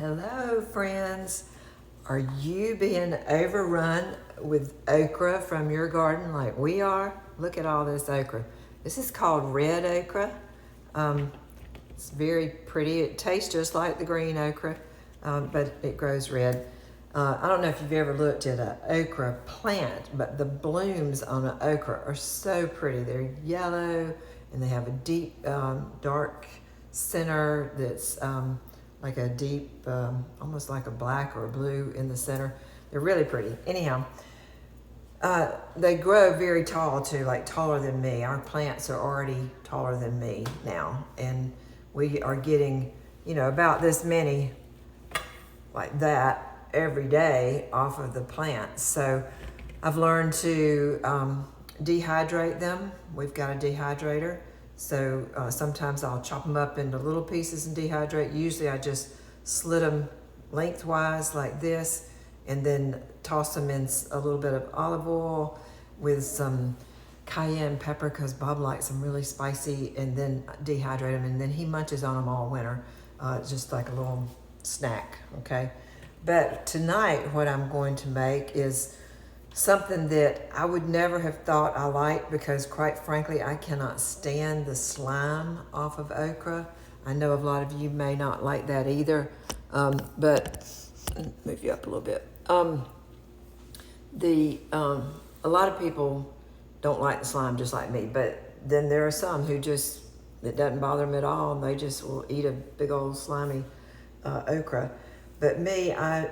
Hello, friends. Are you being overrun with okra from your garden like we are? Look at all this okra. This is called red okra. It's very pretty. It tastes just like the green okra, but it grows red. I don't know if you've ever looked at an okra plant, but the blooms on an okra are so pretty. They're yellow and they have a deep, dark center that's like a deep, almost like a black or a blue in the center. They're really pretty. Anyhow, they grow very tall too, like taller than me. Our plants are already taller than me now, and we are getting, about this many like that every day off of the plants. So I've learned to dehydrate them. We've got a dehydrator. So sometimes I'll chop them up into little pieces and dehydrate. Usually I just slit them lengthwise like this and then toss them in a little bit of olive oil with some cayenne pepper because Bob likes them really spicy, and then dehydrate them, and then he munches on them all winter. It's just like a little snack, okay? But tonight what I'm going to make is something that I would never have thought I liked, because quite frankly, I cannot stand the slime off of okra. I know a lot of you may not like that either, but move you up a little bit. A lot of people don't like the slime just like me, but then there are some who it doesn't bother them at all, and they just will eat a big old slimy okra. But me, I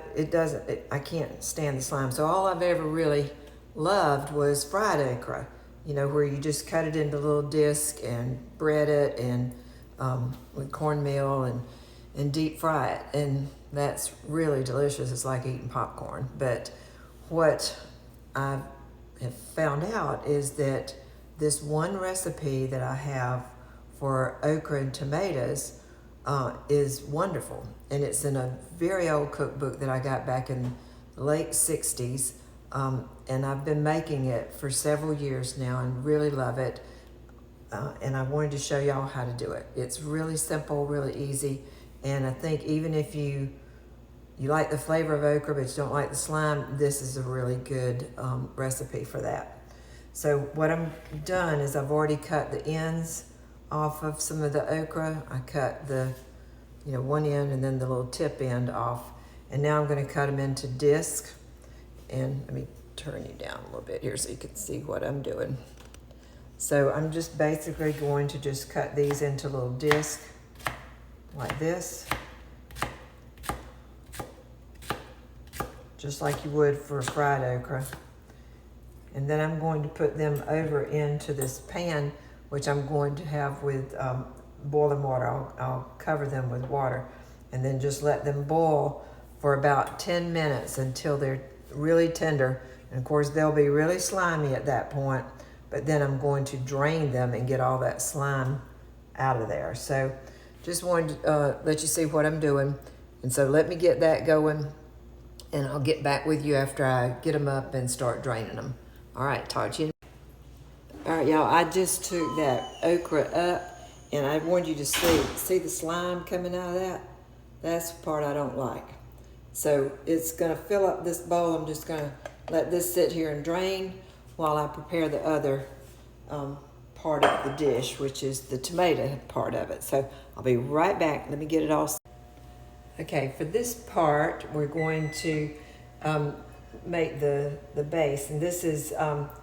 can't stand the slime. So all I've ever really loved was fried okra, where you just cut it into little discs and bread it and with cornmeal and deep fry it. And that's really delicious. It's like eating popcorn. But what I have found out is that this one recipe that I have for okra and tomatoes is wonderful, and it's in a very old cookbook that I got back in the late 60s, and I've been making it for several years now and really love it, and I wanted to show y'all how to do it. It's really simple, really easy, and I think even if you like the flavor of okra but you don't like the slime, this is a really good recipe for that. So what I've done is I've already cut the ends off of some of the okra. I cut the, one end and then the little tip end off. And now I'm going to cut them into discs. And let me turn you down a little bit here so you can see what I'm doing. So I'm just basically going to just cut these into little discs like this. Just like you would for fried okra. And then I'm going to put them over into this pan, which I'm going to have with boiling water. I'll cover them with water and then just let them boil for about 10 minutes until they're really tender. And of course, they'll be really slimy at that point, but then I'm going to drain them and get all that slime out of there. So just wanted to let you see what I'm doing. And so let me get that going, and I'll get back with you after I get them up and start draining them. All right, talk to you. All right, y'all, I just took that okra up, and I wanted you to see the slime coming out of that? That's the part I don't like. So it's gonna fill up this bowl. I'm just gonna let this sit here and drain while I prepare the other part of the dish, which is the tomato part of it. So I'll be right back. Let me get it all. Okay, for this part, we're going to make the base, and this is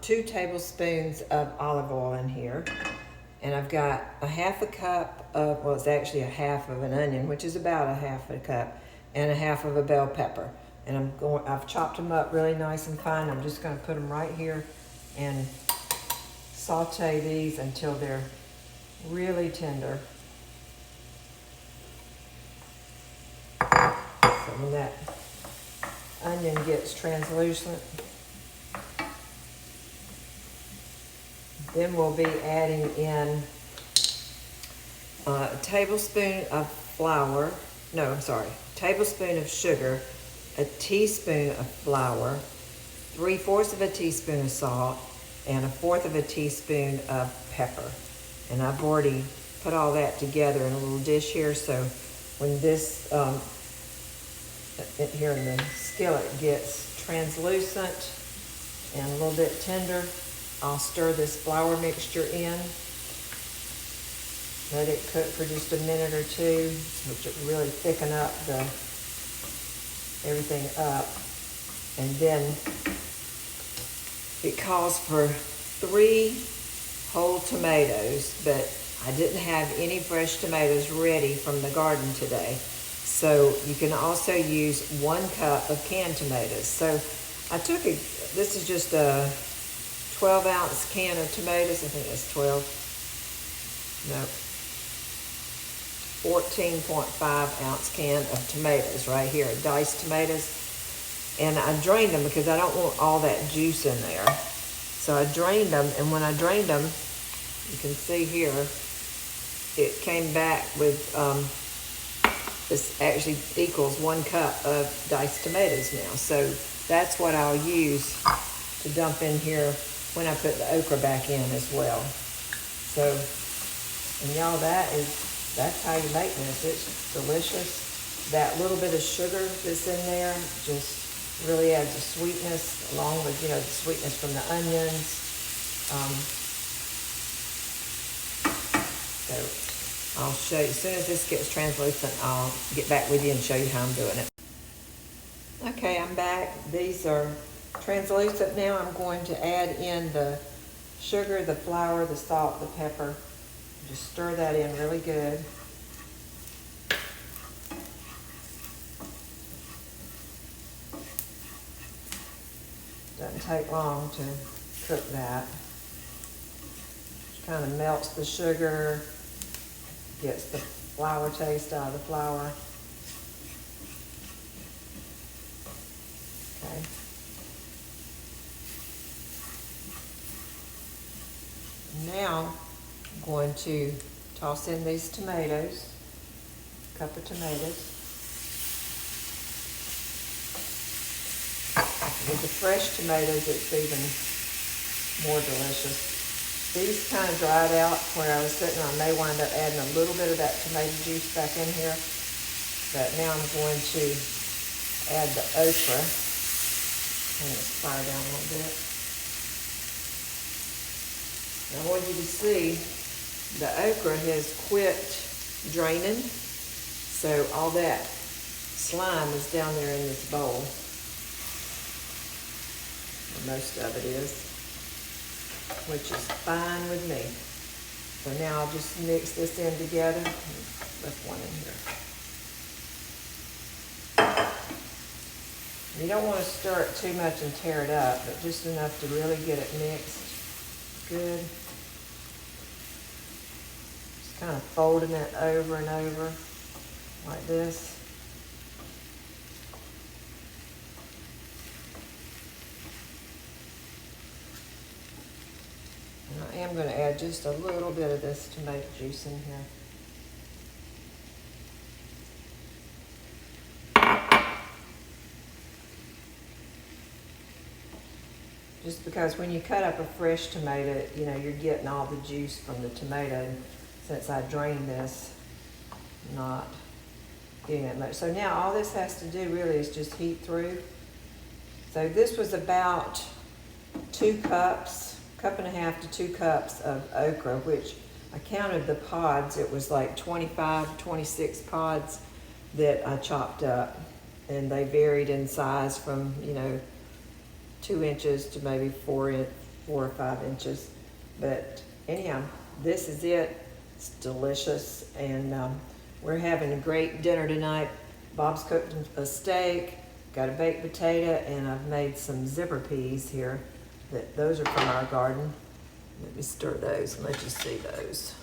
2 tablespoons of olive oil in here, and I've got a half a cup of, well, it's actually a half of an onion, which is about a half a cup, and a half of a bell pepper, and I've chopped them up really nice and fine. I'm just going to put them right here and saute these until they're really tender. So when that onion gets translucent, then we'll be adding in a tablespoon of tablespoon of sugar, a teaspoon of flour, 3/4 of a teaspoon of salt, and 1/4 of a teaspoon of pepper. And I've already put all that together in a little dish here, so when this here in the skillet gets translucent and a little bit tender, I'll stir this flour mixture in. Let it cook for just a minute or two, which will really thicken up everything up. And then it calls for 3 whole tomatoes, but I didn't have any fresh tomatoes ready from the garden today. So you can also use 1 cup of canned tomatoes. So I took this is just a 12-ounce can of tomatoes. I think it's 12. No. 14.5-ounce can of tomatoes right here, diced tomatoes. And I drained them because I don't want all that juice in there. So I drained them, and when I drained them, you can see here, it came back with, this actually equals 1 cup of diced tomatoes now. So that's what I'll use to dump in here when I put the okra back in as well. So, and y'all, that's how you make this. It's delicious. That little bit of sugar that's in there just really adds a sweetness, along with, the sweetness from the onions. So I'll show you, as soon as this gets translucent, I'll get back with you and show you how I'm doing it. Okay, I'm back. These are translucent now. I'm going to add in the sugar, the flour, the salt, the pepper. Just stir that in really good. Doesn't take long to cook that. Just kind of melts the sugar, gets the flour taste out of the flour. Okay. Now I'm going to toss in these tomatoes, a cup of tomatoes. With the fresh tomatoes, it's even more delicious. These kind of dried out where I was sitting. I may wind up adding a little bit of that tomato juice back in here. But now I'm going to add the okra. Turn this fire down a little bit. I want you to see the okra has quit draining. So all that slime is down there in this bowl. Most of it is, which is fine with me. So now I'll just mix this in together. Left one in here. You don't want to stir it too much and tear it up, but just enough to really get it mixed good. Just kind of folding it over and over like this. I am going to add just a little bit of this tomato juice in here. Just because when you cut up a fresh tomato, you're getting all the juice from the tomato. Since I drained this, not getting that much. So now all this has to do really is just heat through. So this was about 2 cups. 1.5 to 2 cups of okra, which I counted the pods. It was like 25, 26 pods that I chopped up, and they varied in size from 2 inches to maybe 4 or 5 inches. But anyhow, this is it. It's delicious, and we're having a great dinner tonight. Bob's cooked a steak, got a baked potato, and I've made some zipper peas here. Those are from our garden. Let me stir those and let you see those.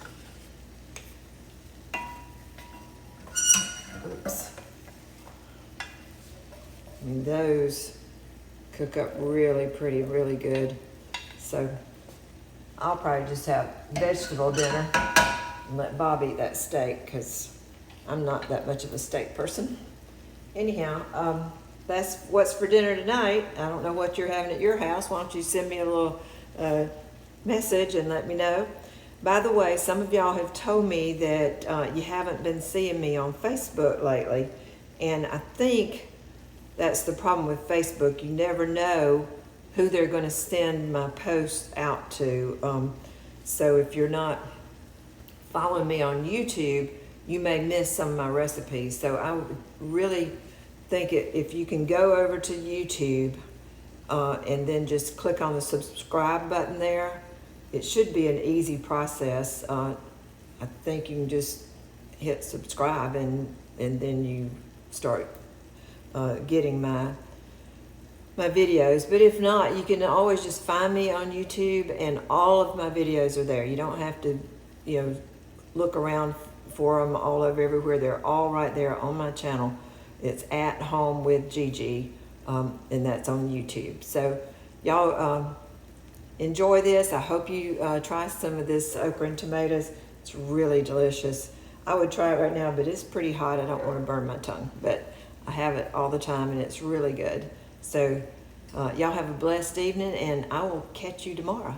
Oops. I mean, those cook up really pretty, really good. So I'll probably just have vegetable dinner and let Bob eat that steak because I'm not that much of a steak person. Anyhow, that's what's for dinner tonight. I don't know what you're having at your house. Why don't you send me a little message and let me know. By the way, some of y'all have told me that you haven't been seeing me on Facebook lately. And I think that's the problem with Facebook. You never know who they're going to send my posts out to. So if you're not following me on YouTube, you may miss some of my recipes. So I would really think if you can go over to YouTube and then just click on the subscribe button there, it should be an easy process. I think you can just hit subscribe and then you start getting my videos. But if not, you can always just find me on YouTube, and all of my videos are there. You don't have to, look around for them all over everywhere. They're all right there on my channel. It's At Home with Gigi, and that's on YouTube. So y'all enjoy this. I hope you try some of this okra and tomatoes. It's really delicious. I would try it right now, but it's pretty hot. I don't want to burn my tongue, but I have it all the time, and it's really good. So y'all have a blessed evening, and I will catch you tomorrow.